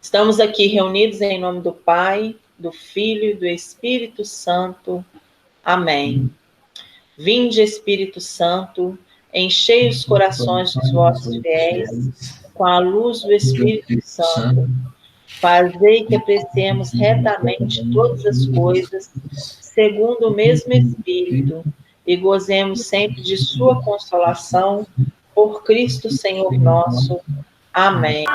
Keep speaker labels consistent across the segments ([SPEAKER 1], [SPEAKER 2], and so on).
[SPEAKER 1] Estamos aqui reunidos em nome do Pai, do Filho e do Espírito Santo. Amém. Vinde, Espírito Santo, enchei os corações dos vossos fiéis com a luz do Espírito Santo. Fazei que apreciemos retamente todas as coisas, segundo o mesmo Espírito, e gozemos sempre de sua consolação, por Cristo Senhor nosso. Amém.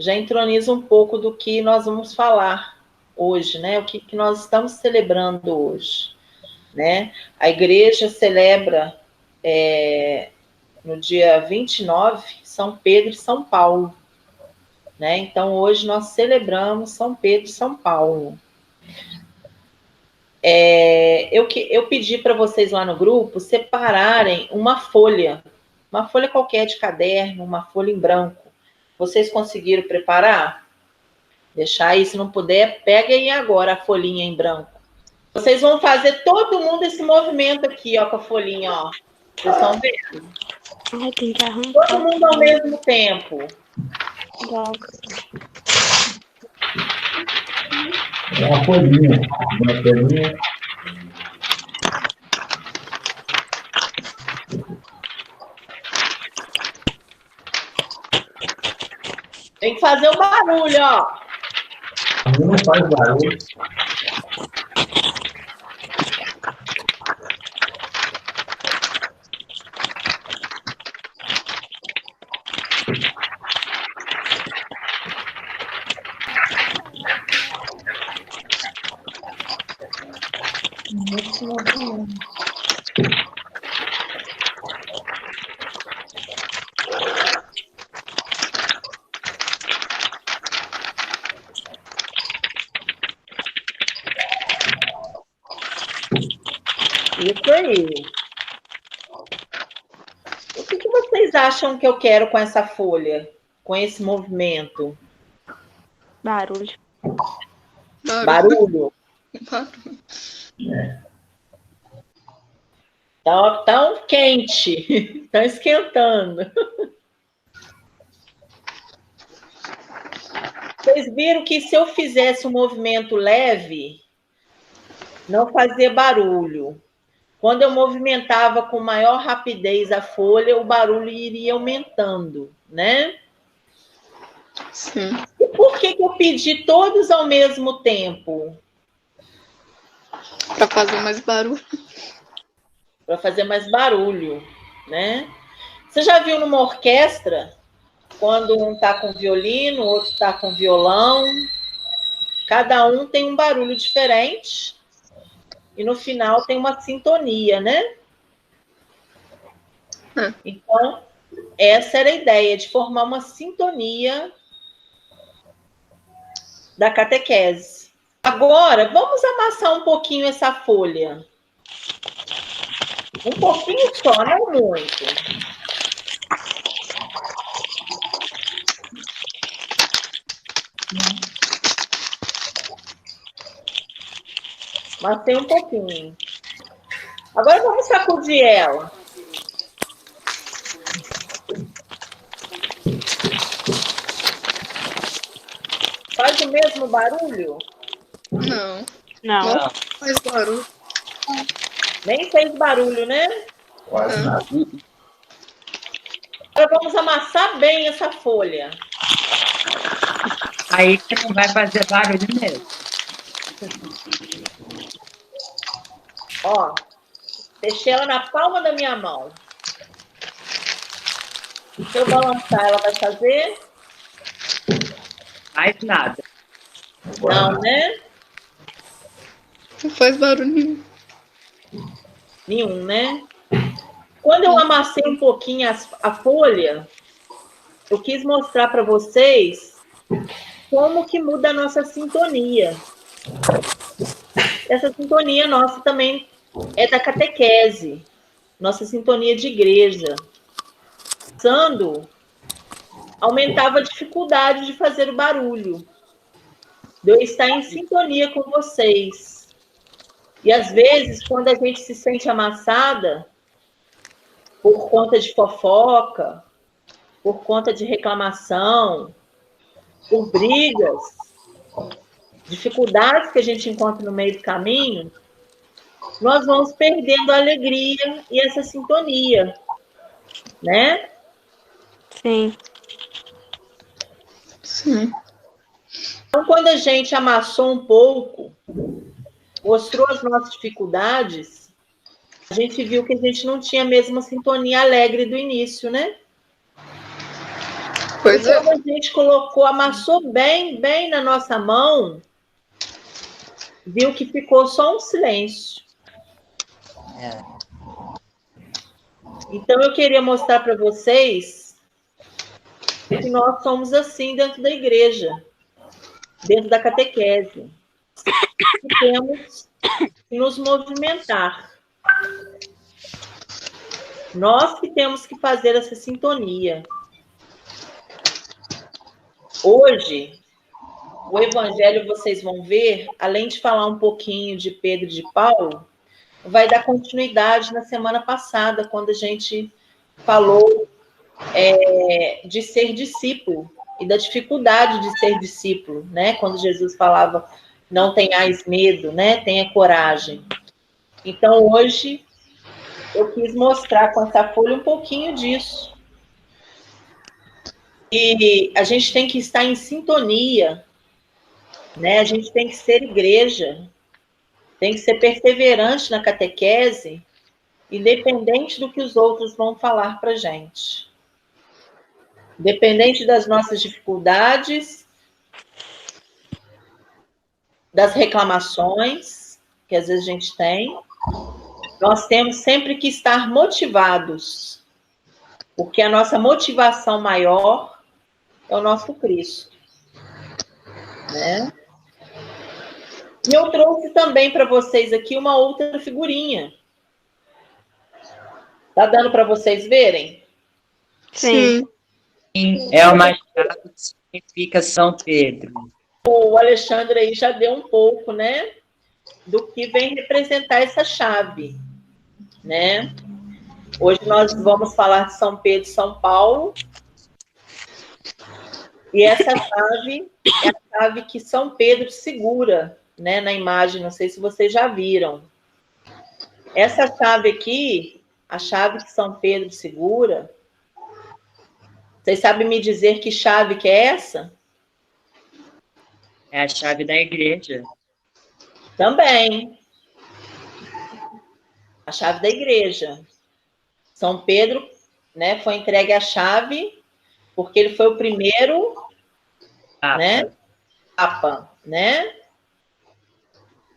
[SPEAKER 1] Já entroniza um pouco do que nós vamos falar hoje, né? O que nós estamos celebrando hoje, né? A igreja celebra no dia 29, São Pedro e São Paulo, né? Então, hoje nós celebramos São Pedro e São Paulo. Eu pedi para vocês lá no grupo separarem uma folha qualquer de caderno, uma folha em branco. Vocês conseguiram preparar? Deixar aí, se não puder, pega aí agora a folhinha em branco. Vocês vão fazer todo mundo esse movimento aqui, ó, com a folhinha, ó. Vocês estão vendo?
[SPEAKER 2] Ai, tem que arrancar.
[SPEAKER 1] Todo mundo ao mesmo tempo.
[SPEAKER 3] Uma folhinha.
[SPEAKER 1] Tem que fazer o barulho, ó.
[SPEAKER 3] Não faz barulho.
[SPEAKER 1] Isso aí. O que vocês acham que eu quero com essa folha? Com esse movimento?
[SPEAKER 2] Barulho.
[SPEAKER 1] Barulho? Tá tão quente. Tá esquentando. Vocês viram que se eu fizesse um movimento leve, não fazia barulho. Quando eu movimentava com maior rapidez a folha, o barulho iria aumentando, né?
[SPEAKER 4] Sim.
[SPEAKER 1] E por que eu pedi todos ao mesmo tempo?
[SPEAKER 4] Para fazer mais barulho.
[SPEAKER 1] Para fazer mais barulho, né? Você já viu numa orquestra, quando um está com violino, o outro está com violão, cada um tem um barulho diferente e no final tem uma sintonia, né? Então, essa era a ideia, de formar uma sintonia da catequese. Agora, vamos amassar um pouquinho essa folha. Um pouquinho só, não muito. Mas tem um pouquinho. Agora vamos sacudir ela. Faz o mesmo barulho?
[SPEAKER 4] Não.
[SPEAKER 2] Não.
[SPEAKER 4] Faz barulho.
[SPEAKER 1] Nem fez barulho, né?
[SPEAKER 3] Quase nada.
[SPEAKER 1] Agora vamos amassar bem essa folha.
[SPEAKER 5] Aí que não vai fazer barulho mesmo.
[SPEAKER 1] Ó, deixei ela na palma da minha mão. Se eu balançar, ela vai fazer?
[SPEAKER 5] Mais nada.
[SPEAKER 1] Não, né?
[SPEAKER 4] Não faz barulho nenhum.
[SPEAKER 1] Nenhum, né? Quando eu amassei um pouquinho a folha, eu quis mostrar para vocês como que muda a nossa sintonia. Essa sintonia nossa também é da catequese, nossa sintonia de igreja. Passando, aumentava a dificuldade de fazer o barulho, de eu estar em sintonia com vocês. E às vezes, quando a gente se sente amassada, por conta de fofoca, por conta de reclamação, por brigas, dificuldades que a gente encontra no meio do caminho, nós vamos perdendo a alegria e essa sintonia, né?
[SPEAKER 2] Sim.
[SPEAKER 4] Sim.
[SPEAKER 1] Então, quando a gente amassou um pouco, mostrou as nossas dificuldades, a gente viu que a gente não tinha a mesma sintonia alegre do início, né?
[SPEAKER 4] Pois é.
[SPEAKER 1] Quando a gente colocou, amassou bem, bem na nossa mão, viu que ficou só um silêncio. Então, eu queria mostrar para vocês que nós somos assim dentro da igreja, dentro da catequese. E temos que nos movimentar. Nós que temos que fazer essa sintonia. Hoje, o evangelho, vocês vão ver, além de falar um pouquinho de Pedro e de Paulo, vai dar continuidade na semana passada, quando a gente falou de ser discípulo e da dificuldade de ser discípulo, né? Quando Jesus falava, não tenhais medo, né? Tenha coragem. Então, hoje, eu quis mostrar com essa folha um pouquinho disso. E a gente tem que estar em sintonia, né? A gente tem que ser igreja, tem que ser perseverante na catequese, independente do que os outros vão falar para a gente. Independente das nossas dificuldades, das reclamações que às vezes a gente tem, nós temos sempre que estar motivados, porque a nossa motivação maior é o nosso Cristo, né? E eu trouxe também para vocês aqui uma outra figurinha. Tá dando para vocês verem?
[SPEAKER 4] Sim.
[SPEAKER 5] É o machado que significa São Pedro.
[SPEAKER 1] O Alexandre aí já deu um pouco, né, do que vem representar essa chave, né? Hoje nós vamos falar de São Pedro e São Paulo. E essa chave é a chave que São Pedro segura, né, na imagem, não sei se vocês já viram. Essa chave aqui, a chave que São Pedro segura, vocês sabem me dizer que chave que é essa?
[SPEAKER 5] É a chave da igreja.
[SPEAKER 1] Também. A chave da igreja. São Pedro, né, foi entregue a chave porque ele foi o primeiro, né, Papa, né?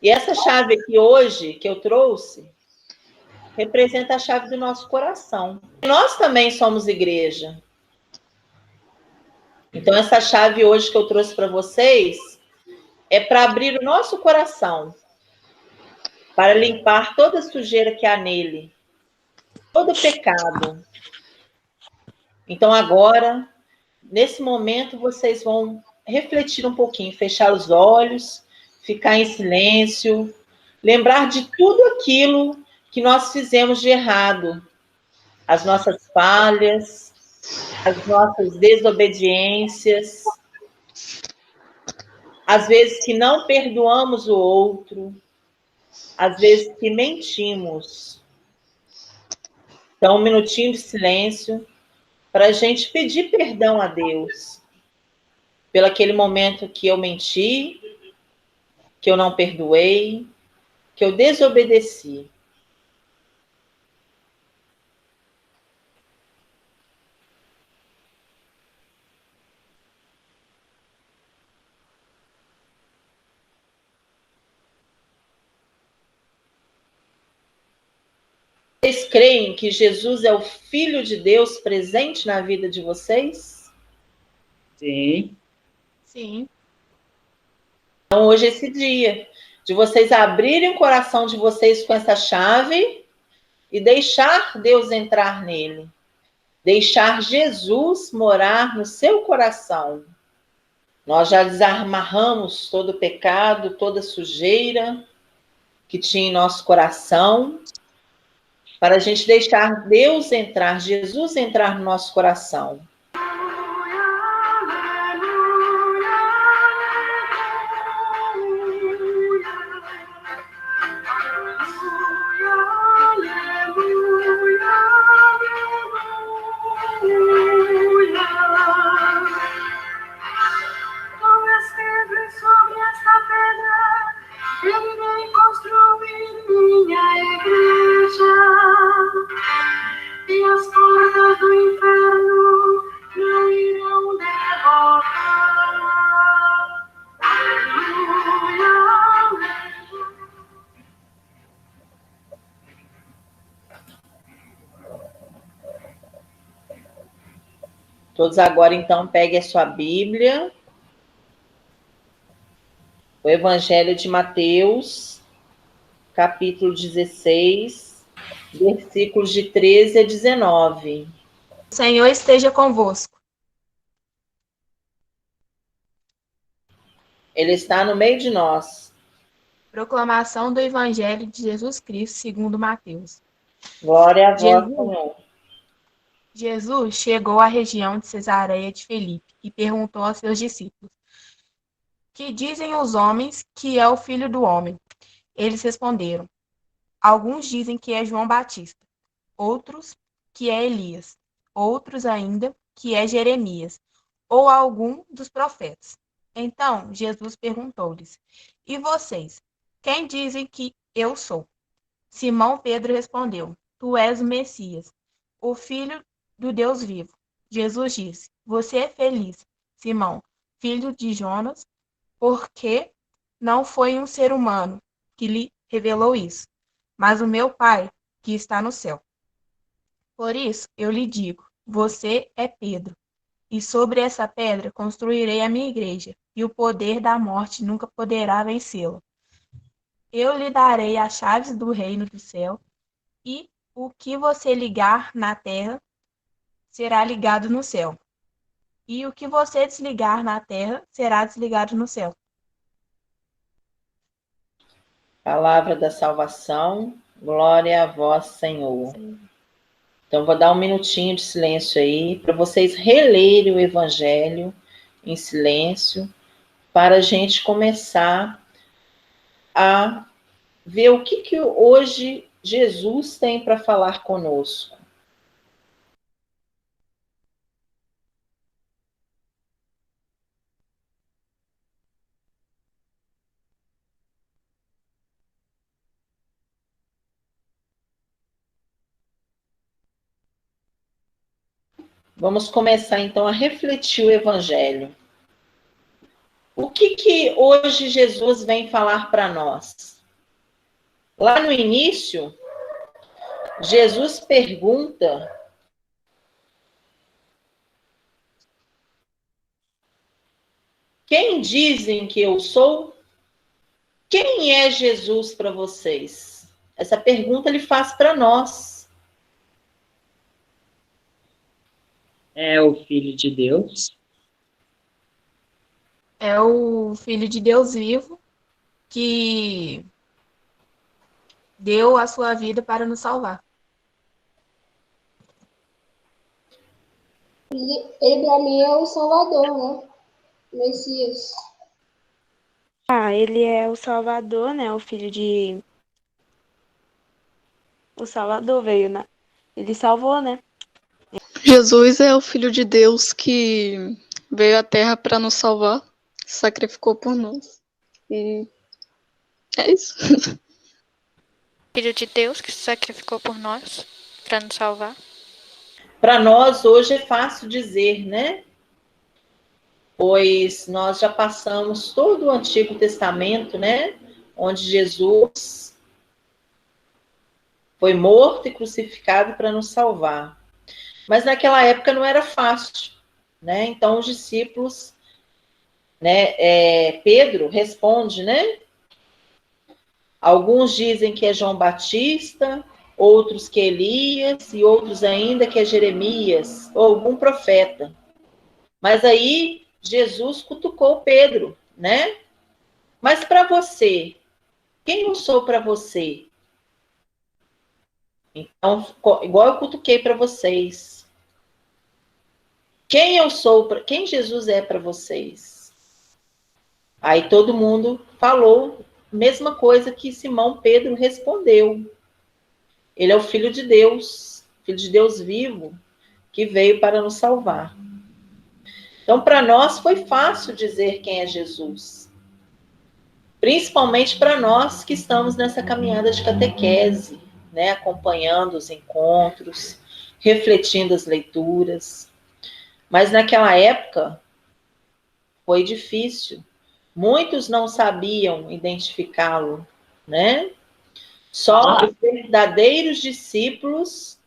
[SPEAKER 1] E essa chave aqui hoje que eu trouxe representa a chave do nosso coração. Nós também somos igreja. Então essa chave hoje que eu trouxe para vocês é para abrir o nosso coração, para limpar toda a sujeira que há nele, todo pecado. Então agora, nesse momento, vocês vão refletir um pouquinho, fechar os olhos, ficar em silêncio, lembrar de tudo aquilo que nós fizemos de errado, as nossas falhas, as nossas desobediências, às vezes que não perdoamos o outro, às vezes que mentimos. Então, um minutinho de silêncio para a gente pedir perdão a Deus pelo aquele momento que eu menti, que eu não perdoei, que eu desobedeci. Vocês creem que Jesus é o Filho de Deus presente na vida de vocês?
[SPEAKER 5] Sim.
[SPEAKER 2] Sim.
[SPEAKER 1] Então, hoje é esse dia de vocês abrirem o coração de vocês com essa chave e deixar Deus entrar nele. Deixar Jesus morar no seu coração. Nós já desamarramos todo o pecado, toda sujeira que tinha em nosso coração, para a gente deixar Deus entrar, Jesus entrar no nosso coração. Todos agora, então, peguem a sua Bíblia. O Evangelho de Mateus, capítulo 16, versículos de 13 a 19.
[SPEAKER 2] O Senhor esteja convosco.
[SPEAKER 1] Ele está no meio de nós.
[SPEAKER 2] Proclamação do Evangelho de Jesus Cristo, segundo Mateus.
[SPEAKER 1] Glória a vós, Senhor.
[SPEAKER 2] Jesus chegou à região de Cesareia de Filipe e perguntou aos seus discípulos: Que dizem os homens que é o Filho do Homem? Eles responderam: Alguns dizem que é João Batista, outros que é Elias, outros ainda que é Jeremias, ou algum dos profetas. Então Jesus perguntou-lhes: E vocês, quem dizem que eu sou? Simão Pedro respondeu: Tu és o Messias, o Filho do Deus vivo. Jesus disse: Você é feliz, Simão, filho de Jonas, porque não foi um ser humano que lhe revelou isso, mas o meu Pai que está no céu. Por isso eu lhe digo: você é Pedro, e sobre essa pedra construirei a minha igreja, e o poder da morte nunca poderá vencê-la. Eu lhe darei as chaves do reino do céu, e o que você ligar na terra será ligado no céu, e o que você desligar na terra será desligado no céu.
[SPEAKER 1] Palavra da salvação, glória a vós, Senhor.
[SPEAKER 2] Sim.
[SPEAKER 1] Então, vou dar um minutinho de silêncio aí, para vocês relerem o Evangelho em silêncio, para a gente começar a ver o que hoje Jesus tem para falar conosco. Vamos começar, então, a refletir o Evangelho. O que hoje Jesus vem falar para nós? Lá no início, Jesus pergunta: quem dizem que eu sou? Quem é Jesus para vocês? Essa pergunta ele faz para nós.
[SPEAKER 5] É o Filho de Deus.
[SPEAKER 2] É o Filho de Deus vivo que deu a sua vida para nos salvar.
[SPEAKER 6] Ele para mim é o Salvador, né? O Messias.
[SPEAKER 7] Ele é o Salvador, né? O filho de. O Salvador veio, né? Ele salvou, né?
[SPEAKER 4] Jesus é o Filho de Deus que veio à Terra para nos salvar, sacrificou por nós. E é isso.
[SPEAKER 8] Filho de Deus que se sacrificou por nós para nos salvar.
[SPEAKER 1] Para nós, hoje, é fácil dizer, né? Pois nós já passamos todo o Antigo Testamento, né? Onde Jesus foi morto e crucificado para nos salvar. Mas naquela época não era fácil, né? Então os discípulos, né? Pedro responde, né? Alguns dizem que é João Batista, outros que é Elias e outros ainda que é Jeremias ou algum profeta. Mas aí Jesus cutucou Pedro, né? Mas para você, quem eu sou para você? Então, igual eu cutuquei para vocês. Quem eu sou, quem Jesus é para vocês? Aí todo mundo falou a mesma coisa que Simão Pedro respondeu. Ele é o Filho de Deus vivo, que veio para nos salvar. Então, para nós foi fácil dizer quem é Jesus. Principalmente para nós que estamos nessa caminhada de catequese, né? Acompanhando os encontros, refletindo as leituras. Mas naquela época foi difícil. Muitos não sabiam identificá-lo, né? Só os verdadeiros discípulos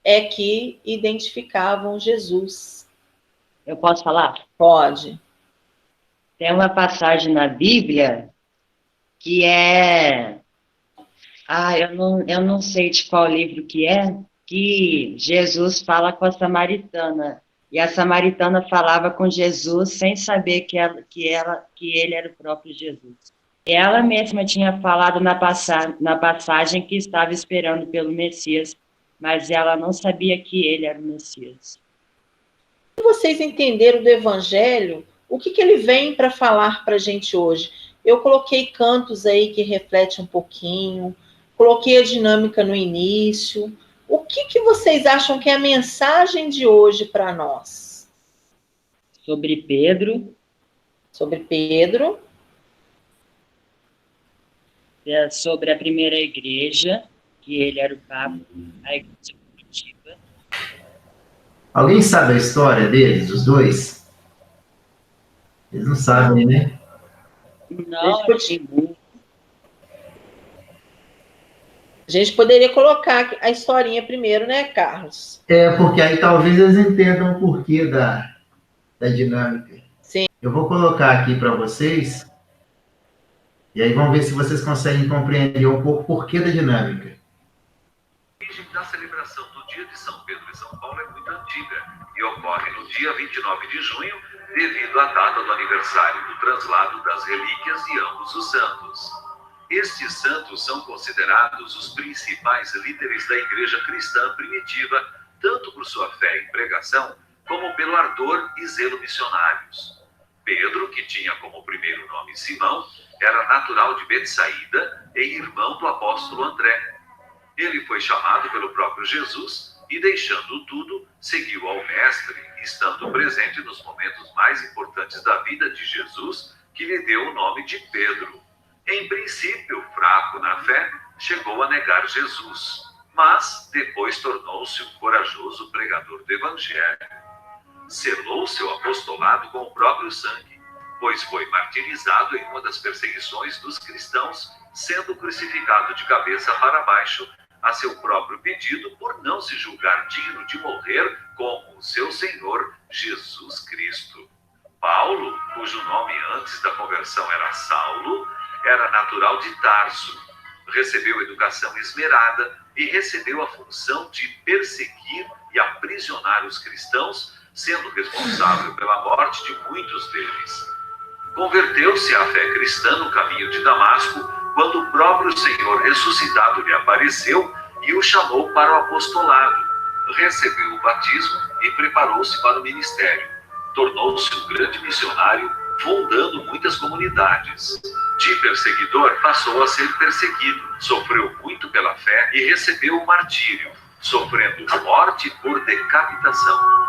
[SPEAKER 1] é que identificavam Jesus.
[SPEAKER 5] Eu posso falar?
[SPEAKER 1] Pode.
[SPEAKER 5] Tem uma passagem na Bíblia que é... eu não sei de qual livro que Jesus fala com a samaritana. E a samaritana falava com Jesus sem saber que ele era o próprio Jesus. E ela mesma tinha falado na passagem que estava esperando pelo Messias, mas ela não sabia que ele era o Messias.
[SPEAKER 1] Se vocês entenderam do Evangelho, o que ele vem para falar para a gente hoje? Eu coloquei cantos aí que refletem um pouquinho, coloquei a dinâmica no início. O que vocês acham que é a mensagem de hoje para nós?
[SPEAKER 5] Sobre Pedro.
[SPEAKER 1] Sobre Pedro.
[SPEAKER 5] Sobre a primeira igreja, que ele era o Papa, a igreja primitiva.
[SPEAKER 3] Alguém sabe a história deles, os dois? Eles não sabem, né?
[SPEAKER 5] Não,
[SPEAKER 1] a gente poderia colocar a historinha primeiro, né, Carlos?
[SPEAKER 3] Porque aí talvez eles entendam o porquê da dinâmica.
[SPEAKER 1] Sim.
[SPEAKER 3] Eu vou colocar aqui para vocês, e aí vamos ver se vocês conseguem compreender um pouco o porquê da dinâmica.
[SPEAKER 9] A origem da celebração do dia de São Pedro e São Paulo é muito antiga e ocorre no dia 29 de junho, devido à data do aniversário do translado das relíquias de ambos os santos. Estes santos são considerados os principais líderes da igreja cristã primitiva, tanto por sua fé e pregação, como pelo ardor e zelo missionários. Pedro, que tinha como primeiro nome Simão, era natural de Betsaída e irmão do apóstolo André. Ele foi chamado pelo próprio Jesus e, deixando tudo, seguiu ao Mestre, estando presente nos momentos mais importantes da vida de Jesus, que lhe deu o nome de Pedro. Em princípio, fraco na fé, chegou a negar Jesus, mas depois tornou-se um corajoso pregador do Evangelho. Selou seu apostolado com o próprio sangue, pois foi martirizado em uma das perseguições dos cristãos, sendo crucificado de cabeça para baixo, a seu próprio pedido, por não se julgar digno de morrer como o seu Senhor Jesus Cristo. Paulo, cujo nome antes da conversão era Saulo, era natural de Tarso. Recebeu educação esmerada e recebeu a função de perseguir e aprisionar os cristãos, sendo responsável pela morte de muitos deles. Converteu-se à fé cristã no caminho de Damasco, quando o próprio Senhor ressuscitado lhe apareceu e o chamou para o apostolado. Recebeu o batismo e preparou-se para o ministério. Tornou-se um grande missionário, fundando muitas comunidades. De perseguidor, passou a ser perseguido, sofreu muito pela fé e recebeu o martírio, sofrendo morte por decapitação.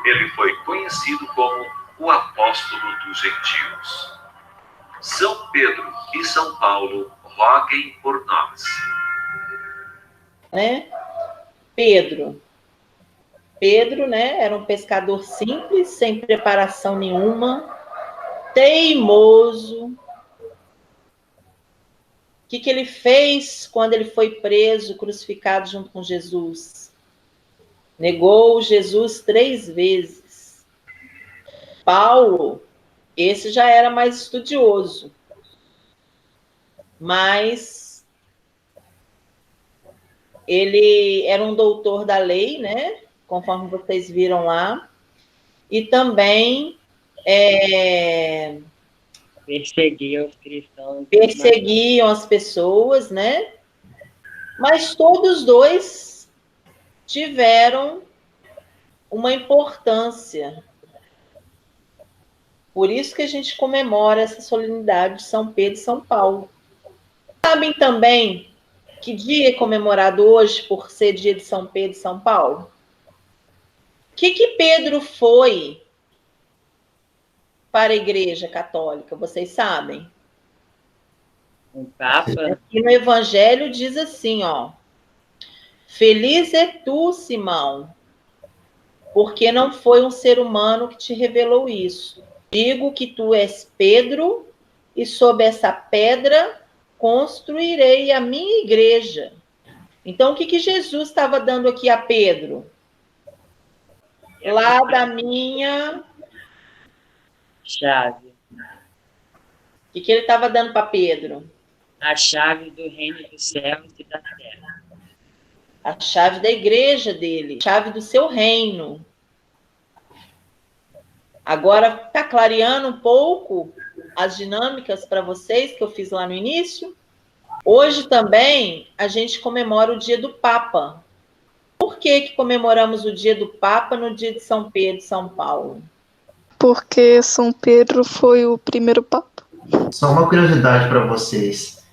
[SPEAKER 9] Ele foi conhecido como o apóstolo dos gentios. São Pedro e São Paulo, roguem por nós.
[SPEAKER 1] Pedro, era um pescador simples, sem preparação nenhuma, teimoso. O que ele fez quando ele foi preso, crucificado junto com Jesus? Negou Jesus 3 vezes. Paulo, esse já era mais estudioso, mas ele era um doutor da lei, né? Conforme vocês viram lá, e também
[SPEAKER 5] Perseguiam os cristãos.
[SPEAKER 1] Perseguiam as pessoas, né? Mas todos dois tiveram uma importância. Por isso que a gente comemora essa solenidade de São Pedro e São Paulo. Sabem também que dia é comemorado hoje por ser dia de São Pedro e São Paulo? O que Pedro foi para a Igreja Católica? Vocês sabem?
[SPEAKER 5] Um Papa.
[SPEAKER 1] Aqui no Evangelho diz assim, ó: feliz é tu, Simão, porque não foi um ser humano que te revelou isso. Digo que tu és Pedro, e sob essa pedra construirei a minha igreja. Então, o que Jesus estava dando aqui a Pedro? Lá da minha
[SPEAKER 5] chave.
[SPEAKER 1] O que ele estava dando para Pedro?
[SPEAKER 5] A chave do reino dos céus e da terra.
[SPEAKER 1] A chave da igreja dele, a chave do seu reino. Agora, está clareando um pouco as dinâmicas para vocês que eu fiz lá no início? Hoje também a gente comemora o dia do Papa. Por que comemoramos o dia do Papa no dia de São Pedro e São Paulo?
[SPEAKER 4] Porque São Pedro foi o primeiro Papa.
[SPEAKER 3] Só uma curiosidade para vocês.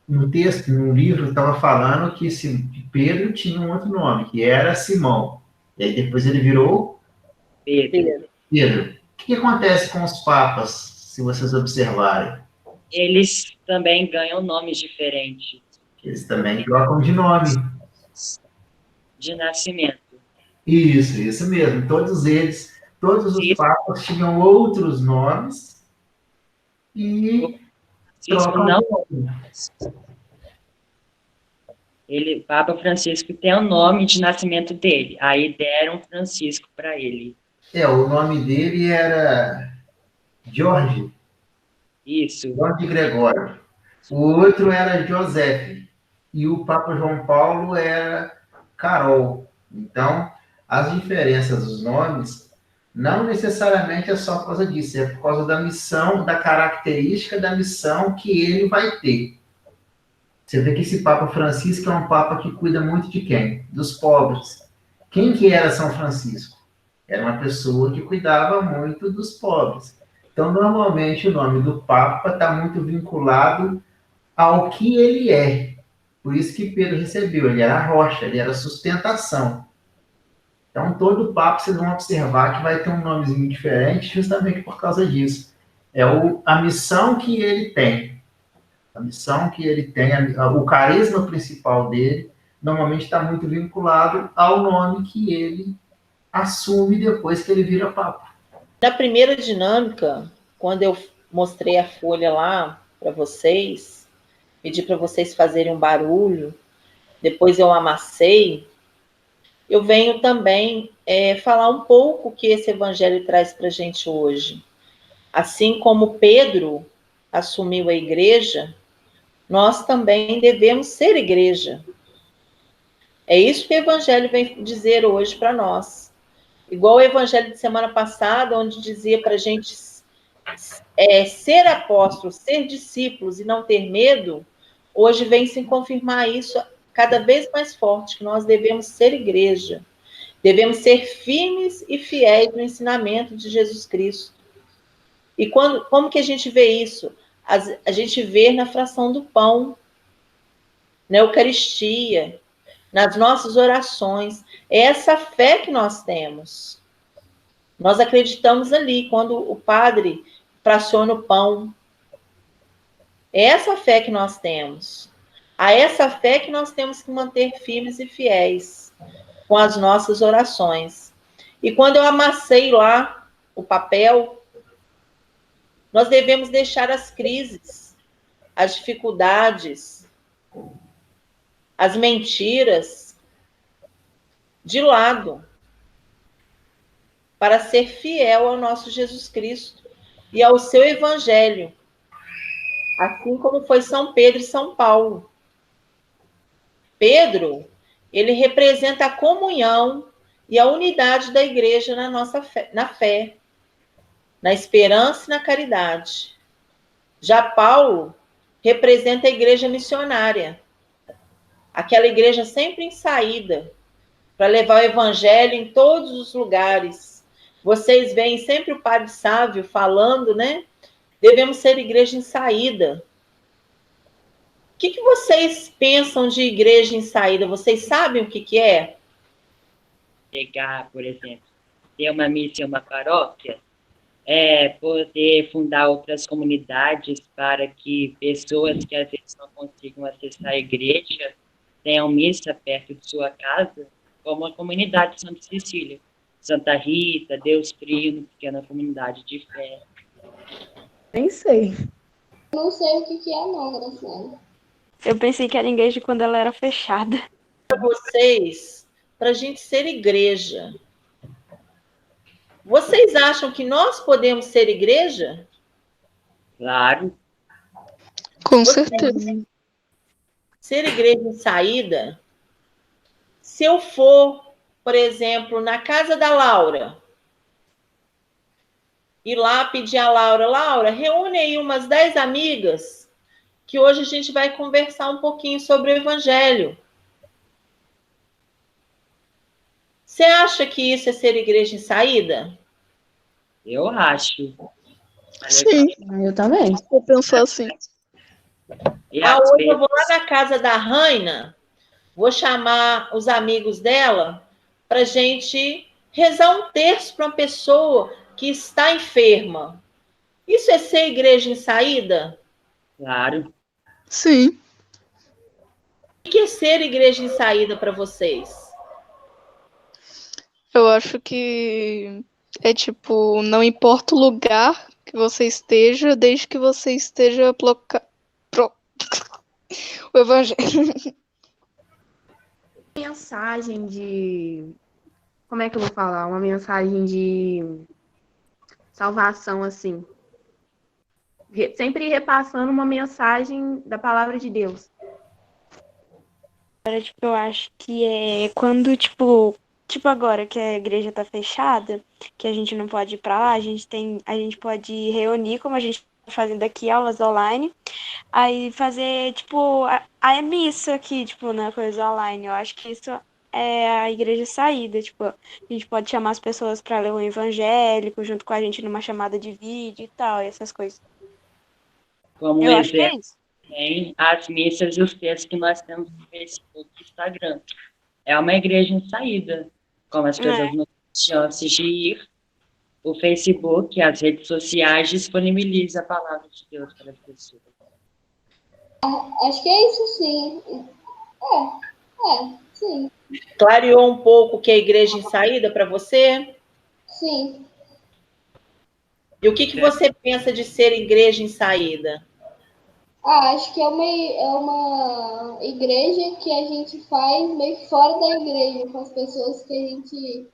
[SPEAKER 3] No texto, no livro, estava falando que Pedro tinha um outro nome, que era Simão. E aí depois ele virou
[SPEAKER 5] Pedro.
[SPEAKER 3] O que acontece com os papas, se vocês observarem?
[SPEAKER 5] Eles também ganham nomes diferentes.
[SPEAKER 3] Eles também trocam de nome.
[SPEAKER 5] De nascimento.
[SPEAKER 3] Isso mesmo. Todos os papas tinham outros nomes e trocam
[SPEAKER 5] não.
[SPEAKER 3] nome.
[SPEAKER 5] Papa Francisco tem o nome de nascimento dele. Aí deram Francisco para ele.
[SPEAKER 3] O nome dele era Jorge.
[SPEAKER 5] Isso.
[SPEAKER 3] Jorge Gregório. O outro era José. E o Papa João Paulo era Carol. Então, as diferenças dos nomes não necessariamente é só por causa disso, é por causa da missão, da característica da missão que ele vai ter. Você vê que esse Papa Francisco é um Papa que cuida muito de quem? Dos pobres. Quem que era São Francisco? Era uma pessoa que cuidava muito dos pobres. Então, normalmente, o nome do Papa está muito vinculado ao que ele é. Por isso que Pedro recebeu. Ele era a rocha, ele era a sustentação. Então, todo Papa, vocês vão observar que vai ter um nomezinho diferente justamente por causa disso. É a missão que ele tem. A missão que ele tem, o carisma principal dele, normalmente está muito vinculado ao nome que ele assume depois que ele vira Papa.
[SPEAKER 1] Na primeira dinâmica, quando eu mostrei a folha lá para vocês, pedi para vocês fazerem um barulho, depois eu amassei, eu venho também falar um pouco o que esse evangelho traz para a gente hoje. Assim como Pedro assumiu a igreja, nós também devemos ser igreja. É isso que o evangelho vem dizer hoje para nós. Igual o evangelho de semana passada, onde dizia para a gente ser apóstolo, ser discípulos e não ter medo, hoje vem se confirmar isso cada vez mais forte, que nós devemos ser igreja. Devemos ser firmes e fiéis no ensinamento de Jesus Cristo. E como que a gente vê isso? A gente vê na fração do pão, na Eucaristia, nas nossas orações. É essa fé que nós temos. Nós acreditamos ali, quando o padre fraciona o pão. É essa fé que nós temos. A essa fé que nós temos que manter firmes e fiéis com as nossas orações. E quando eu amassei lá o papel, nós devemos deixar as crises, as dificuldades, as mentiras de lado, para ser fiel ao nosso Jesus Cristo e ao seu evangelho, assim como foi São Pedro e São Paulo. Pedro, ele representa a comunhão e a unidade da igreja na nossa fé, na esperança e na caridade. Já Paulo representa a igreja missionária, aquela igreja sempre em saída, para levar o evangelho em todos os lugares. Vocês veem sempre o Padre Sávio falando, né? Devemos ser igreja em saída. O que vocês pensam de igreja em saída? Vocês sabem o que é?
[SPEAKER 5] Pegar, por exemplo, ter uma missa em uma paróquia, poder fundar outras comunidades para que pessoas que às vezes não consigam acessar a igreja tenham missa perto de sua casa, como a comunidade de Santa Cecília, Santa Rita, Deus Trino, pequena comunidade de fé.
[SPEAKER 2] Nem sei.
[SPEAKER 6] Não sei o que é não, Graciela.
[SPEAKER 7] Eu pensei que era igreja quando ela era fechada.
[SPEAKER 1] Para vocês, para a gente ser igreja, vocês acham que nós podemos ser igreja?
[SPEAKER 5] Claro.
[SPEAKER 4] Com certeza.
[SPEAKER 1] Ser igreja em saída, se eu for, por exemplo, na casa da Laura, ir lá pedir a Laura, reúne aí umas 10 amigas, que hoje a gente vai conversar um pouquinho sobre o Evangelho. Você acha que isso é ser igreja em saída?
[SPEAKER 5] Eu acho.
[SPEAKER 4] Sim.
[SPEAKER 2] Eu também.
[SPEAKER 4] Vou pensar assim.
[SPEAKER 1] Hoje eu vou lá na casa da Raina, vou chamar os amigos dela para a gente rezar um terço para uma pessoa que está enferma. Isso é ser igreja em saída?
[SPEAKER 5] Claro.
[SPEAKER 4] Sim.
[SPEAKER 1] O que é ser igreja em saída para vocês?
[SPEAKER 4] Eu acho que é tipo, não importa o lugar que você esteja, desde que você esteja o evangelho.
[SPEAKER 2] Mensagem de... Como é que eu vou falar? Uma mensagem de salvação, assim. Sempre repassando uma mensagem da palavra de Deus.
[SPEAKER 7] Agora, tipo, eu acho que é quando, tipo agora que a igreja tá fechada, que a gente não pode ir pra lá, a gente pode reunir, como a gente tá fazendo aqui, aulas online, aí fazer, tipo, a missa aqui, tipo, na coisa online. Eu acho que isso é a igreja saída. Tipo, a gente pode chamar as pessoas para ler o evangélico junto com a gente numa chamada de vídeo e tal, e essas coisas.
[SPEAKER 5] Como
[SPEAKER 7] Eu acho que é
[SPEAKER 5] exemplo,
[SPEAKER 7] isso.
[SPEAKER 5] tem as missas e os textos que nós temos no Facebook e Instagram. É uma igreja em saída. Como as pessoas não têm chances de ir, o Facebook e as redes sociais disponibilizam a palavra de Deus para as pessoas.
[SPEAKER 6] Acho que é isso, sim. Sim,
[SPEAKER 1] Clareou um pouco o que é igreja em saída para você?
[SPEAKER 6] sim.
[SPEAKER 1] E o que você pensa de ser igreja em saída?
[SPEAKER 6] Acho que é uma igreja que a gente faz meio que fora da igreja, com as pessoas que a gente.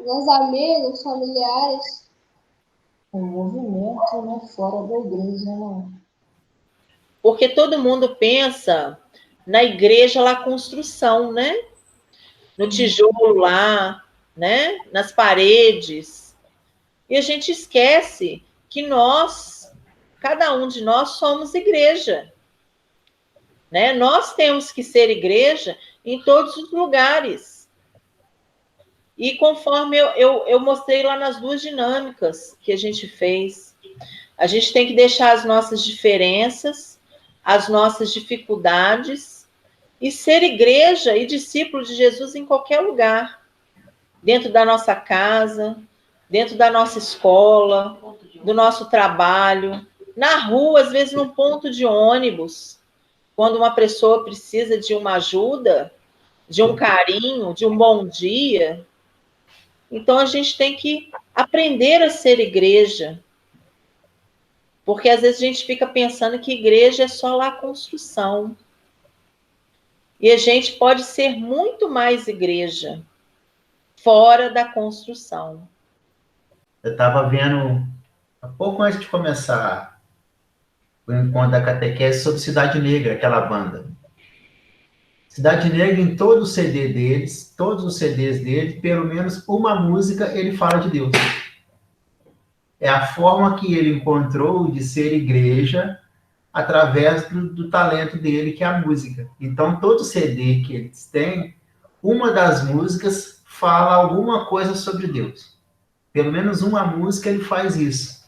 [SPEAKER 6] Meus amigos, familiares.
[SPEAKER 10] Um movimento, né, fora da igreja, não.
[SPEAKER 1] Porque todo mundo pensa na igreja lá, construção, né? No tijolo lá, né? Nas paredes. E a gente esquece que nós, cada um de nós, somos igreja. Né? Nós temos que ser igreja em todos os lugares. E conforme eu mostrei lá nas duas dinâmicas que a gente fez, a gente tem que deixar as nossas diferenças, as nossas dificuldades, e ser igreja e discípulo de Jesus em qualquer lugar. Dentro da nossa casa, dentro da nossa escola, do nosso trabalho, na rua, às vezes num ponto de ônibus, quando uma pessoa precisa de uma ajuda, de um carinho, de um bom dia. Então, a gente tem que aprender a ser igreja. Porque, às vezes, a gente fica pensando que igreja é só lá a construção. E a gente pode ser muito mais igreja fora da construção.
[SPEAKER 3] Eu estava vendo, há pouco antes de começar o encontro da catequese, sobre Cidade Negra, aquela banda. Cidade Negra, em todo o CD deles, todos os CDs dele, pelo menos uma música, ele fala de Deus. É a forma que ele encontrou de ser igreja através do talento dele, que é a música. Então, todo CD que eles têm, uma das músicas fala alguma coisa sobre Deus. Pelo menos uma música ele faz isso.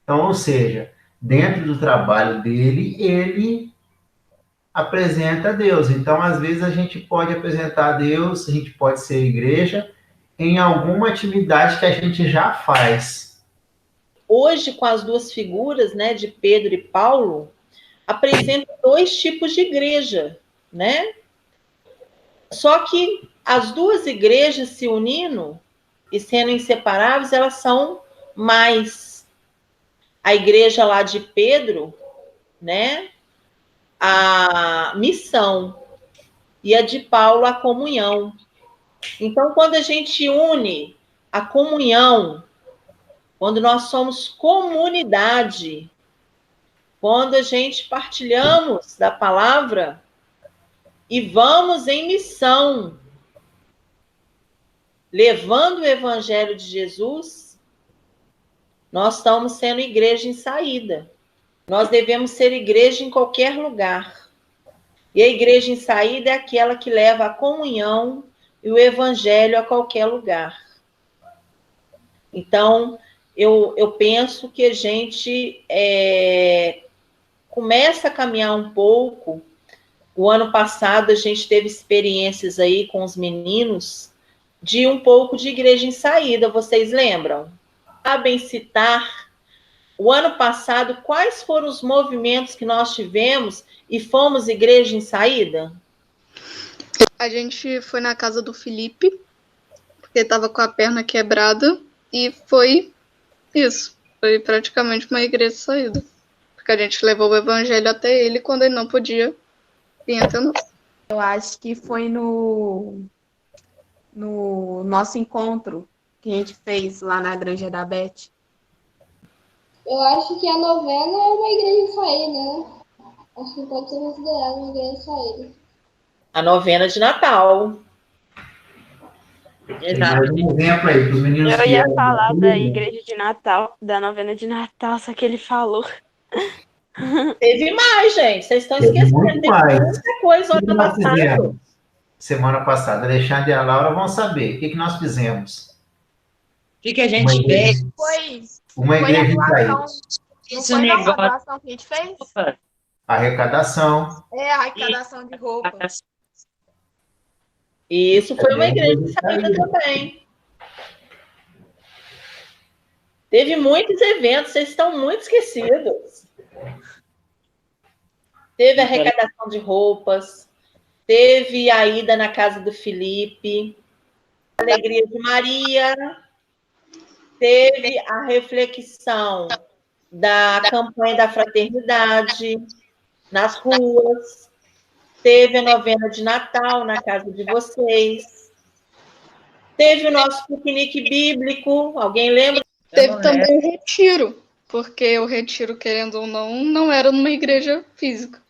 [SPEAKER 3] Então, ou seja, dentro do trabalho dele, ele apresenta Deus. Então, às vezes, a gente pode apresentar Deus, a gente pode ser igreja em alguma atividade que a gente já faz.
[SPEAKER 1] Hoje, com as duas figuras, né, de Pedro e Paulo, apresenta dois tipos de igreja, né? Só que as duas igrejas se unindo e sendo inseparáveis, elas são mais. A igreja lá de Pedro, né? A missão. E a de Paulo, a comunhão. Então, quando a gente une a comunhão, quando nós somos comunidade, quando a gente partilhamos da palavra e vamos em missão, levando o evangelho de Jesus, nós estamos sendo igreja em saída. Nós devemos ser igreja em qualquer lugar. E a igreja em saída é aquela que leva a comunhão e o evangelho a qualquer lugar. Então, eu penso que a gente começa a caminhar um pouco. O ano passado a gente teve experiências aí com os meninos de um pouco de igreja em saída, vocês lembram? Sabem citar o ano passado quais foram os movimentos que nós tivemos e fomos igreja em saída?
[SPEAKER 4] A gente foi na casa do Felipe, porque estava com a perna quebrada, e foi isso. Foi praticamente uma igreja de saída. Porque a gente levou o evangelho até ele quando ele não podia vir até nós.
[SPEAKER 2] Eu acho que foi no nosso encontro que a gente fez lá na Granja da Beth.
[SPEAKER 6] Eu acho que a novena é uma igreja de saída, né? Acho que pode ser considerada uma igreja de saída.
[SPEAKER 1] A novena de Natal.
[SPEAKER 3] Mais um exemplo aí dos meninos.
[SPEAKER 7] Eu ia falar da igreja de Natal, da novena de Natal, só que ele falou.
[SPEAKER 1] Teve mais, gente. Vocês estão esquecendo. Teve muita coisa ano passado.
[SPEAKER 3] semana passada. Alexandre e a Laura vão saber o que nós fizemos.
[SPEAKER 5] O que a gente fez?
[SPEAKER 3] Uma igreja em saída.
[SPEAKER 2] Não foi não a doação que a gente fez?
[SPEAKER 3] Arrecadação.
[SPEAKER 2] Arrecadação de roupa.
[SPEAKER 1] E isso foi uma igreja de saída também. Teve muitos eventos, vocês estão muito esquecidos. Teve arrecadação de roupas, teve a ida na casa do Felipe, a alegria de Maria, teve a reflexão da campanha da fraternidade nas ruas, teve a novena de Natal na casa de vocês, teve o nosso piquenique bíblico, alguém lembra?
[SPEAKER 4] Teve também o retiro, porque o retiro, querendo ou não, não era numa igreja física.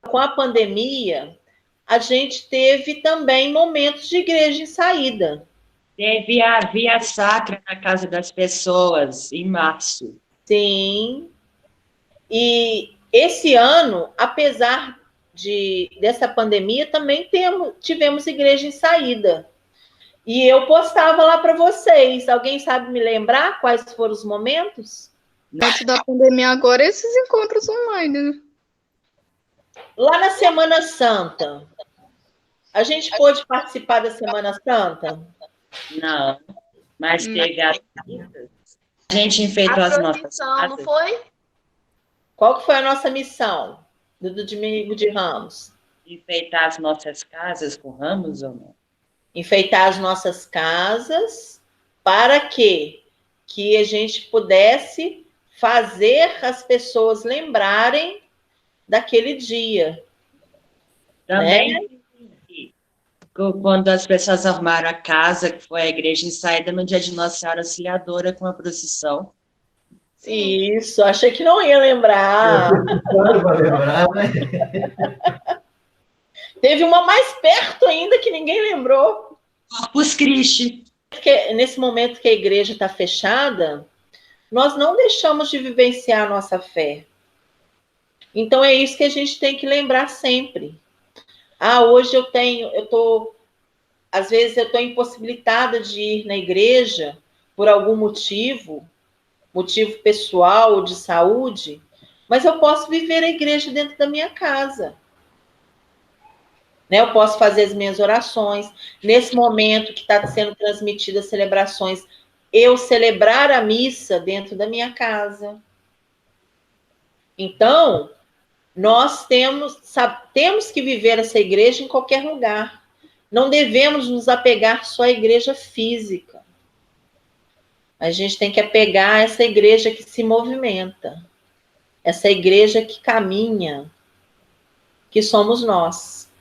[SPEAKER 1] Com a pandemia, a gente teve também momentos de igreja em saída.
[SPEAKER 5] Teve a Via Sacra na casa das pessoas, em março.
[SPEAKER 1] Sim. E esse ano, apesar dessa pandemia, também tivemos igreja em saída. E eu postava lá para vocês. Alguém sabe me lembrar quais foram os momentos?
[SPEAKER 4] Antes da pandemia agora, esses encontros online, né?
[SPEAKER 1] Lá na Semana Santa, a gente pôde participar da Semana Santa?
[SPEAKER 5] Não, mas teve a gente enfeitou as nossas casas.
[SPEAKER 2] Não foi?
[SPEAKER 1] Qual que foi a nossa missão do Domingo de Ramos?
[SPEAKER 5] Enfeitar as nossas casas com ramos ou não?
[SPEAKER 1] Enfeitar as nossas casas para que a gente pudesse fazer as pessoas lembrarem daquele dia.
[SPEAKER 5] Também,
[SPEAKER 1] né?
[SPEAKER 5] Quando as pessoas arrumaram a casa, que foi a igreja em saída, no dia de Nossa Senhora Auxiliadora, com a procissão.
[SPEAKER 1] Isso, achei que não ia lembrar. Teve uma mais perto ainda que ninguém lembrou.
[SPEAKER 5] Corpus Christi.
[SPEAKER 1] Porque nesse momento que a igreja está fechada, nós não deixamos de vivenciar a nossa fé. Então é isso que a gente tem que lembrar sempre. Hoje às vezes eu estou impossibilitada de ir na igreja por algum motivo pessoal ou de saúde, mas eu posso viver a igreja dentro da minha casa. Né? Eu posso fazer as minhas orações. Nesse momento que está sendo transmitidas as celebrações, eu celebrar a missa dentro da minha casa. Então, nós temos que viver essa igreja em qualquer lugar. Não devemos nos apegar só à igreja física. A gente tem que apegar a essa igreja que se movimenta. Essa igreja que caminha, que somos nós.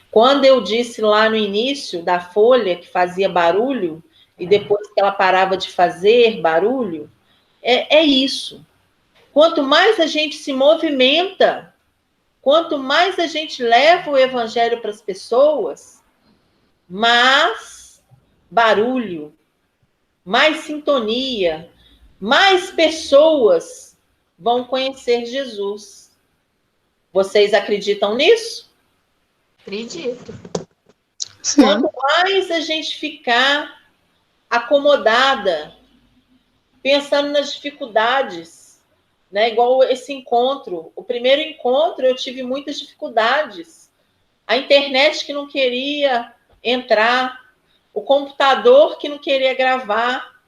[SPEAKER 1] Quando eu disse lá no início da folha que fazia barulho, e depois que ela parava de fazer barulho, é isso. Quanto mais a gente se movimenta, quanto mais a gente leva o evangelho para as pessoas, mais barulho, mais sintonia, mais pessoas vão conhecer Jesus. Vocês acreditam nisso?
[SPEAKER 2] Acredito.
[SPEAKER 1] Quanto mais a gente ficar acomodada, pensando nas dificuldades, né? Igual esse encontro. O primeiro encontro eu tive muitas dificuldades. A internet que não queria entrar, o computador que não queria gravar,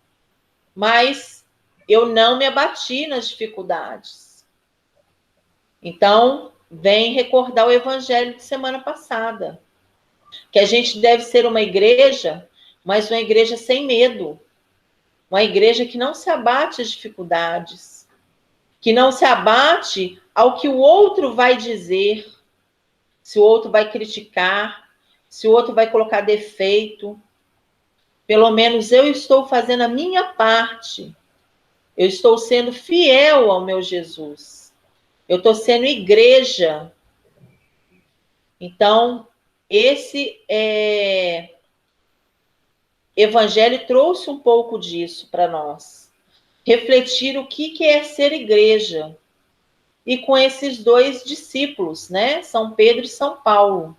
[SPEAKER 1] mas eu não me abati nas dificuldades. Então, vem recordar o evangelho de semana passada, que a gente deve ser uma igreja, mas uma igreja sem medo, uma igreja que não se abate às dificuldades, que não se abate ao que o outro vai dizer, se o outro vai criticar, se o outro vai colocar defeito. Pelo menos eu estou fazendo a minha parte. Eu estou sendo fiel ao meu Jesus. Eu estou sendo igreja. Então, esse evangelho trouxe um pouco disso para nós. Refletir o que é ser igreja. E com esses dois discípulos, né? São Pedro e São Paulo.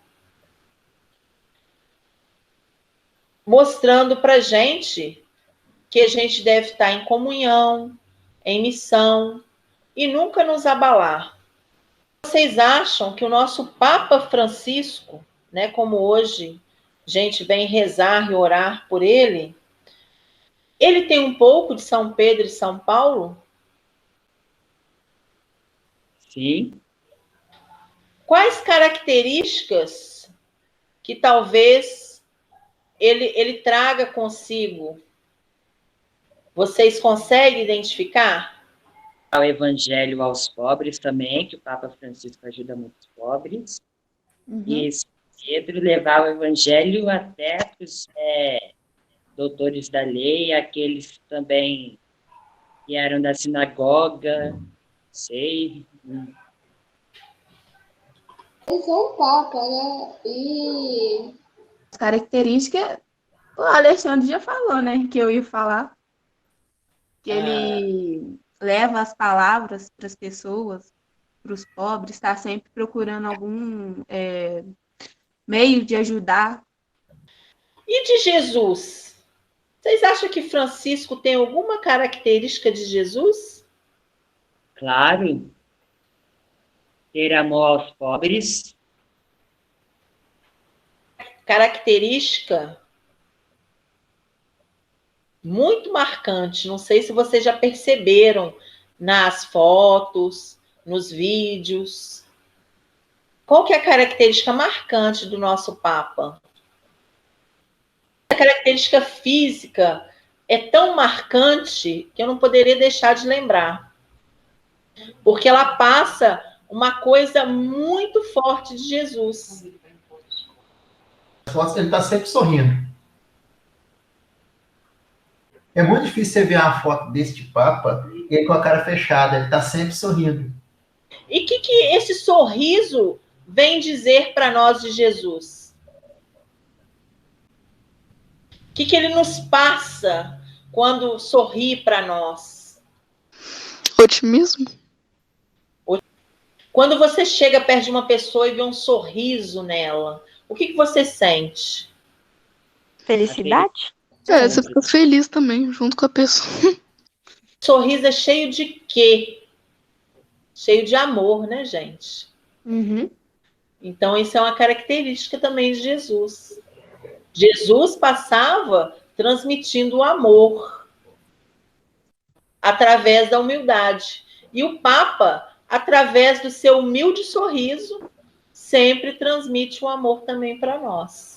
[SPEAKER 1] mostrando para a gente que a gente deve estar em comunhão, em missão e nunca nos abalar. Vocês acham que o nosso Papa Francisco, né, como hoje a gente vem rezar e orar por ele tem um pouco de São Pedro e São Paulo?
[SPEAKER 5] Sim.
[SPEAKER 1] Quais características que talvez ele traga consigo? Vocês conseguem identificar?
[SPEAKER 5] O evangelho aos pobres também, que o Papa Francisco ajuda muitos pobres. E Pedro levar o evangelho até os doutores da lei, aqueles também que eram da sinagoga, sei.
[SPEAKER 6] Eles são um papa, né? E
[SPEAKER 2] As características, o Alexandre já falou, né? Que eu ia falar. Que ele leva as palavras para as pessoas, para os pobres, está sempre procurando algum meio de ajudar.
[SPEAKER 1] E de Jesus? Vocês acham que Francisco tem alguma característica de Jesus?
[SPEAKER 5] Claro. Ter amor aos pobres.
[SPEAKER 1] Característica muito marcante. Não sei se vocês já perceberam nas fotos, nos vídeos. Qual que é a característica marcante do nosso Papa? A característica física é tão marcante que eu não poderia deixar de lembrar. Porque ela passa uma coisa muito forte de Jesus.
[SPEAKER 3] Ele está sempre sorrindo. É muito difícil você ver uma foto deste Papa e ele com a cara fechada. Ele está sempre sorrindo.
[SPEAKER 1] E o que esse sorriso vem dizer para nós de Jesus? O que ele nos passa quando sorri para nós?
[SPEAKER 4] Otimismo?
[SPEAKER 1] Quando você chega perto de uma pessoa e vê um sorriso nela, o que você sente?
[SPEAKER 7] Felicidade?
[SPEAKER 4] Você fica feliz também, junto com a pessoa.
[SPEAKER 1] Sorriso é cheio de quê? Cheio de amor, né, gente? Então, isso é uma característica também de Jesus. Jesus passava transmitindo o amor através da humildade. E o Papa, através do seu humilde sorriso, sempre transmite o amor também para nós.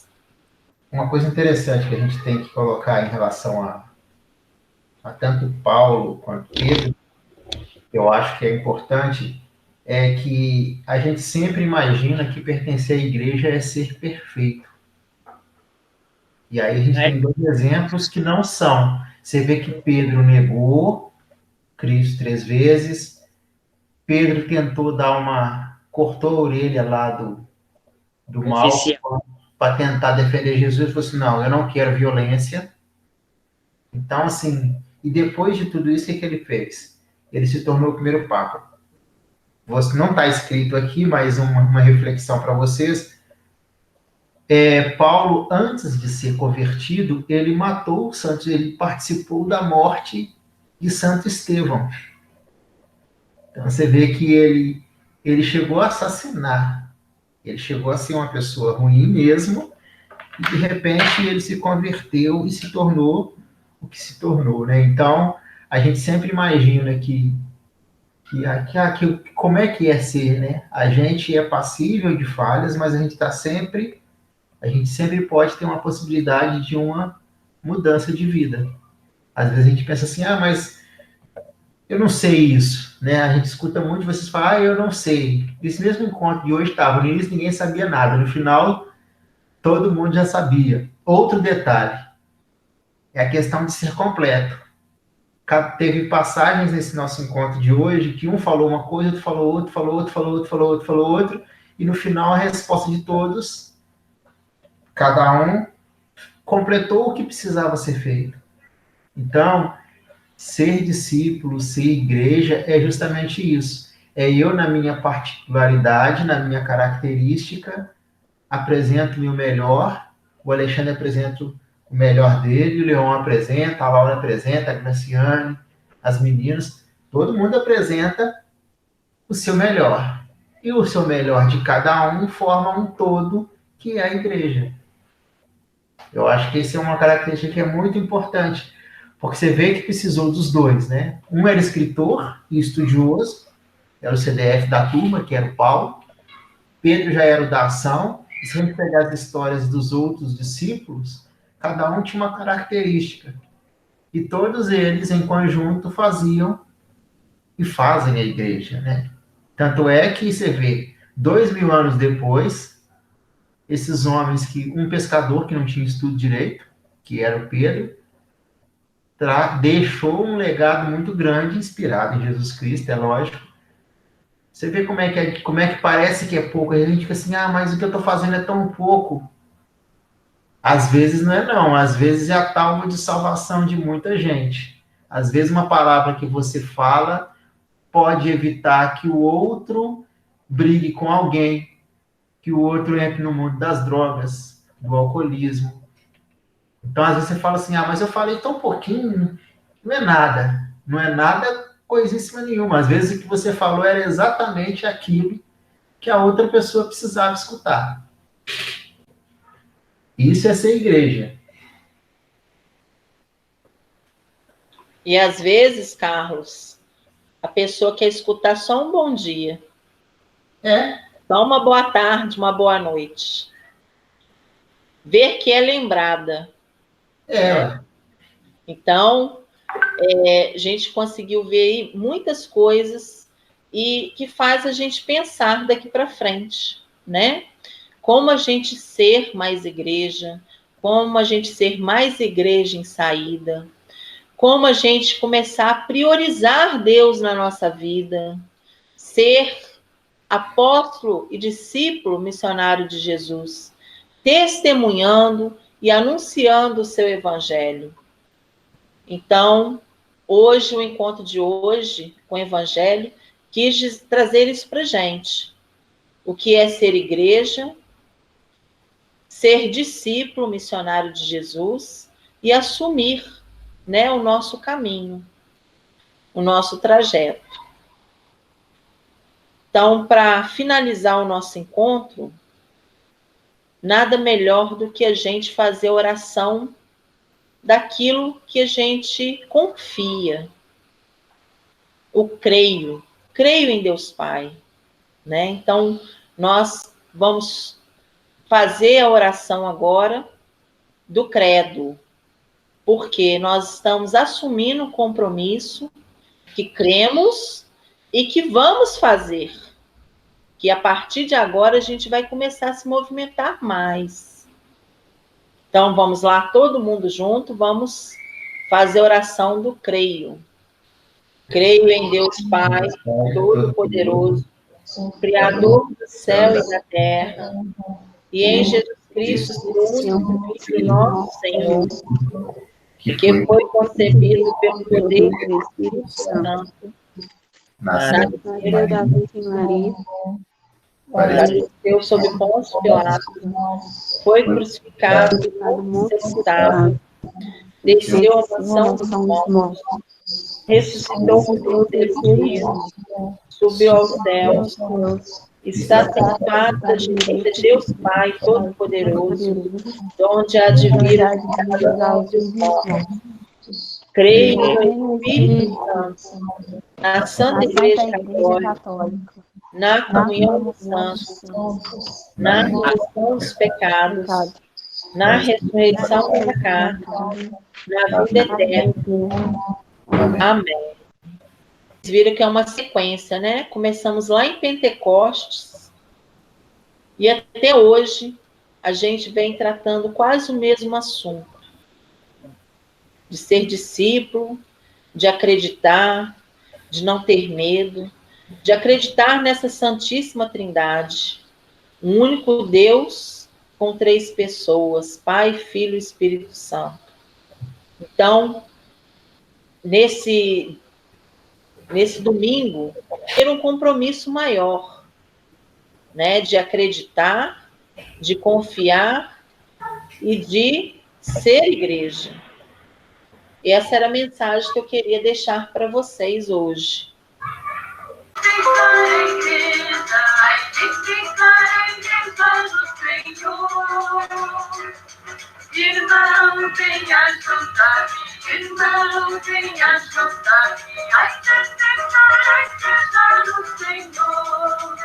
[SPEAKER 3] Uma coisa interessante que a gente tem que colocar em relação a tanto Paulo quanto Pedro, eu acho que é importante, é que a gente sempre imagina que pertencer à igreja é ser perfeito. E aí a gente tem dois exemplos que não são. Você vê que Pedro negou Cristo 3 vezes, Pedro tentou cortou a orelha lá do mal para tentar defender Jesus, ele falou assim, não, eu não quero violência. Então, assim, e depois de tudo isso, o que ele fez? Ele se tornou o primeiro Papa. Não está escrito aqui, mas uma reflexão para vocês. Paulo, antes de ser convertido, ele matou o santo, ele participou da morte de Santo Estevão. Então, você vê que ele chegou a assassinar. Ele chegou a ser uma pessoa ruim mesmo, e de repente ele se converteu e se tornou o que se tornou, né? Então, a gente sempre imagina como é que é ser, né? A gente é passível de falhas, mas a gente sempre pode ter uma possibilidade de uma mudança de vida. Às vezes a gente pensa assim, mas eu não sei isso, né? A gente escuta muito vocês falam, eu não sei. Esse mesmo encontro de hoje estava, no início ninguém sabia nada, no final todo mundo já sabia. Outro detalhe, é a questão de ser completo. Teve passagens nesse nosso encontro de hoje que um falou uma coisa, outro falou outro, falou outro, falou outro, falou outro, falou outro, e no final a resposta de todos, cada um completou o que precisava ser feito. Então, ser discípulo, ser igreja, é justamente isso. É eu, na minha particularidade, na minha característica, apresento o meu melhor, o Alexandre apresenta o melhor dele, o Leon apresenta, a Laura apresenta, a Graciane, as meninas, todo mundo apresenta o seu melhor. E o seu melhor de cada um forma um todo, que é a igreja. Eu acho que essa é uma característica que é muito importante, porque você vê que precisou dos dois, né? Um era escritor e estudioso, era o CDF da turma, que era o Paulo. Pedro já era o da ação. E se a gente pegar as histórias dos outros discípulos, cada um tinha uma característica. E todos eles, em conjunto, faziam e fazem a igreja, né? Tanto é que você vê, 2000 anos depois, esses homens que, um pescador que não tinha estudo direito, que era o Pedro, deixou um legado muito grande, inspirado em Jesus Cristo, é lógico. Você vê como é que parece que é pouco, a gente fica assim, mas o que eu estou fazendo é tão pouco. Às vezes não é não, às vezes é a tábua de salvação de muita gente. Às vezes uma palavra que você fala pode evitar que o outro brigue com alguém, que o outro entre no mundo das drogas, do alcoolismo. Então, às vezes você fala assim, mas eu falei tão pouquinho, não é nada coisíssima nenhuma. Às vezes o que você falou era exatamente aquilo que a outra pessoa precisava escutar. Isso é ser igreja.
[SPEAKER 1] E às vezes, Carlos, a pessoa quer escutar só um bom dia. Só uma boa tarde, uma boa noite. Ver que é lembrada. Né? Então, a gente conseguiu ver aí muitas coisas e que faz a gente pensar daqui para frente, né? Como a gente ser mais igreja, como a gente ser mais igreja em saída, como a gente começar a priorizar Deus na nossa vida, ser apóstolo e discípulo missionário de Jesus, testemunhando e anunciando o seu evangelho. Então, hoje, o encontro de hoje com o evangelho, quis trazer isso para a gente. O que é ser igreja, ser discípulo missionário de Jesus e assumir, né, o nosso caminho, o nosso trajeto. Então, para finalizar o nosso encontro, nada melhor do que a gente fazer oração daquilo que a gente confia. O creio em Deus Pai, né? Então, nós vamos fazer a oração agora do credo, porque nós estamos assumindo o compromisso que cremos e que vamos fazer, que a partir de agora a gente vai começar a se movimentar mais. Então, vamos lá, todo mundo junto, vamos fazer a oração do creio. Creio em Deus Pai, Todo-Poderoso, Criador do céu e da terra, e em Jesus Cristo, único Filho nosso Senhor, que foi concebido pelo poder do Espírito Santo, nasceu da Virgem Maria, padeceu sob Pôncio Pilatos, foi crucificado, sepultado, desceu à mansão dos mortos, ressuscitou por 3 dias, subiu aos céus, está sentado à direita de Deus Pai Todo-Poderoso, de onde há de vir a cada dos mortos. Creio no Espírito Santo, na Santa Igreja Católica, na comunhão dos santos, na remissão dos pecados, na ressurreição da carne, na vida eterna. Amém. Vocês viram que é uma sequência, né? Começamos lá em Pentecostes e até hoje a gente vem tratando quase o mesmo assunto. De ser discípulo, de acreditar, de não ter medo, de acreditar nessa Santíssima Trindade, um único Deus com 3 pessoas, Pai, Filho e Espírito Santo. Então, nesse domingo, ter um compromisso maior, né, de acreditar, de confiar e de ser igreja. E essa era a mensagem que eu queria deixar para vocês hoje.
[SPEAKER 11] Irmão, venha juntar-me, irmão, venha juntar-me, ai, seja no Senhor.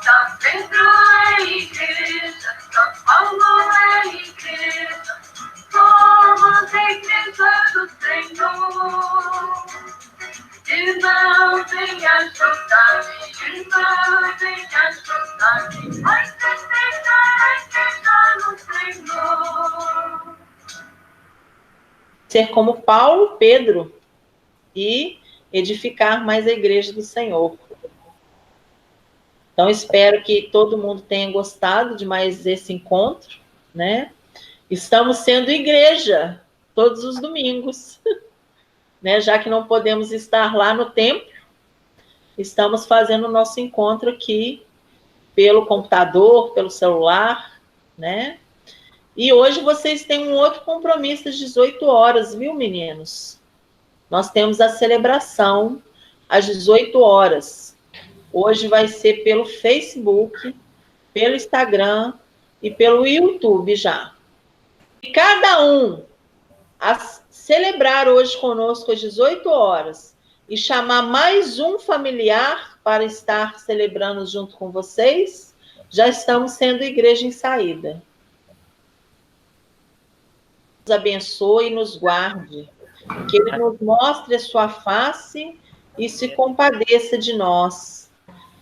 [SPEAKER 11] São Pedro é igreja, São Paulo é igreja, somos a igreja do Senhor. Irmão, venha juntar-me, irmão, venha juntar-me, ai, seja no Senhor.
[SPEAKER 1] Ser como Paulo, Pedro, e edificar mais a igreja do Senhor. Então, espero que todo mundo tenha gostado de mais esse encontro, né? Estamos sendo igreja todos os domingos, né? Já que não podemos estar lá no templo, estamos fazendo o nosso encontro aqui pelo computador, pelo celular, né? E hoje vocês têm um outro compromisso às 18 horas, viu, meninos? Nós temos a celebração às 18 horas. Hoje vai ser pelo Facebook, pelo Instagram e pelo YouTube já. E cada um a celebrar hoje conosco às 18 horas e chamar mais um familiar para estar celebrando junto com vocês, já estamos sendo igreja em saída. Nos abençoe e nos guarde, que Ele nos mostre a sua face e se compadeça de nós,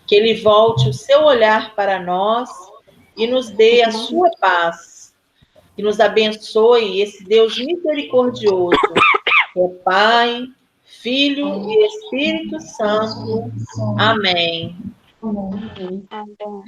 [SPEAKER 1] que Ele volte o seu olhar para nós e nos dê a sua paz, que nos abençoe esse Deus misericordioso, que é Pai, Filho e Espírito Santo. Amém.
[SPEAKER 10] Amém.
[SPEAKER 7] Amém.